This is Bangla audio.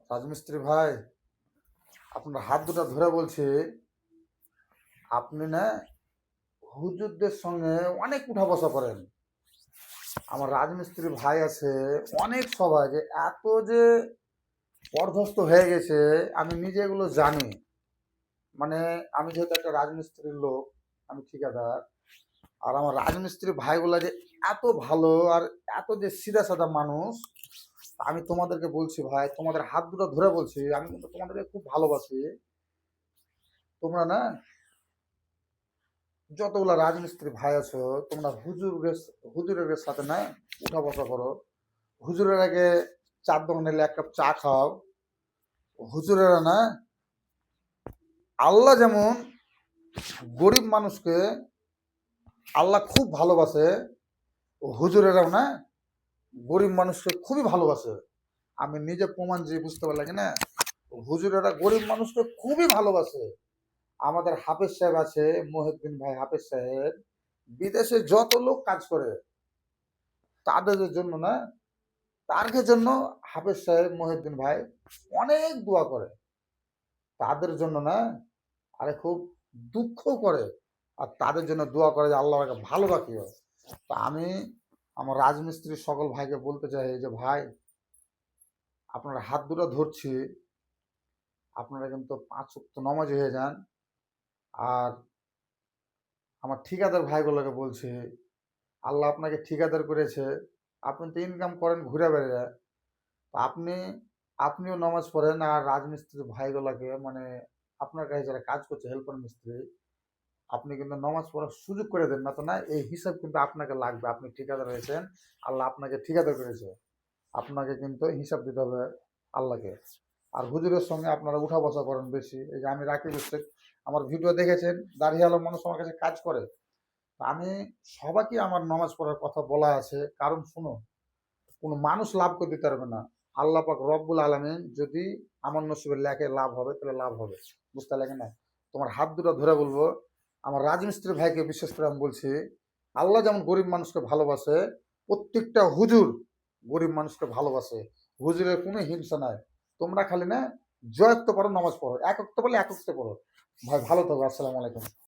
রাজমিস্ত্রি ভাই, আপনার হাত দুটো ধরে বলছি, আপনি না হুজুরদের সঙ্গে অনেক উঠা বসা করেন। আমার রাজমিস্ত্রি ভাই আছে অনেক সবাই, যে এত যে পর্যস্ত হয়ে গেছে আমি নিজে এগুলো জানি। মানে আমি যেহেতু একটা রাজমিস্ত্রির লোক, আমি ঠিকাদার, আর আমার রাজমিস্ত্রি ভাইগুলা যে এত ভালো আর এত যে সিধা সাদা মানুষ, আমি তোমাদেরকে বলছি ভাই, তোমাদের হাত দুটো ধরে বলছি, আমি কিন্তু তোমাদেরকে খুব ভালোবাসি। তোমরা না যতগুলা রাজমিস্ত্রি ভাই আছো, তোমরা হুজুরের সাথে না উঠা বসা করো। হুজুরের আগে চার দোকানে এক কাপ চা খাও। হুজুরেরা না, আল্লাহ যেমন গরিব মানুষকে আল্লাহ খুব ভালোবাসে, হুজুরেরাও না গরিব মানুষকে খুবই ভালোবাসে। আমি নিজে প্রমাণ যে বুঝতে পারলাম না, হুজুরেরা গরিব মানুষকে খুবই ভালোবাসে। আমাদের হাফেজ সাহেব আছে, মহিউদ্দিন ভাই হাফেজ সাহেব, বিদেশে যত লোক কাজ করে তাদের জন্য না, তার জন্য হাফেজ সাহেব মহিউদ্দিন ভাই অনেক দোয়া করে তাদের জন্য না। আরে খুব দুঃখ করে, আর তাদের জন্য দোয়া করে যে আল্লাহ ভালো রাখিও। তা আমি আমার রাজমিস্ত্রির সকল ভাইকে বলতে চাই যে ভাই, আপনারা হাত দুটো ধরছি, আপনারা কিন্তু 5 ওয়াক্ত নামাজি হয়ে যান। আর আমার ঠিকাদার ভাইগুলোকে বলছি, আল্লাহ আপনাকে ঠিকাদার করেছে, আপনি তো ইনকাম করেন ঘুরে বেড়ে, আপনি আপনিও নামাজ পড়েন। আর রাজমিস্ত্রি ভাইগুলোকে মানে আপনার কাছে যারা কাজ করছে হেল্পার মিস্ত্রি, আপনি কিন্তু নামাজ পড়ার সুযোগ করে দেন না, তো না এই হিসাব কিন্তু আপনাকে লাগবে। আপনি ঠিকাদার হয়েছেন, আল্লাহ আপনাকে ঠিকাদার করেছে, আপনাকে কিন্তু হিসাব দিতে হবে আল্লাহকে। আর হুজুরের সঙ্গে আপনারা উঠা বসা করেন বেশি। এই যে আমি রাকিব শেখ, আমার ভিডিও দেখেছেন, দাঁড়িয়ে আলো মানুষ আমার কাছে কাজ করে। আমি সবাইকে আমার নামাজ পড়ার কথা বলা আছে, কারণ শুনো, কোনো মানুষ লাভ করে দিতে পারবে না। আল্লাহ পাক রব্বুল আলামিন যদি আমার নসিবের লেখে লাভ হবে তাহলে লাভ হবে, বুঝতে লাগে না। তোমার হাত দুটো ধরে বলবো, আমার রাজমিস্ত্রি ভাইকে বিশেষ করে আমি বলছি, আল্লাহ যেমন গরিব মানুষকে ভালোবাসে, প্রত্যেকটা হুজুর গরিব মানুষকে ভালোবাসে। হুজুরের কোনো হিংসা নাই। তোমরা খালি না জয়ত্ব পড়ো, নামাজ পড়ো, এক অক্ত বলে এক অক্তে পড়ো। ভাই ভালো থাকো, আসসালামু আলাইকুম।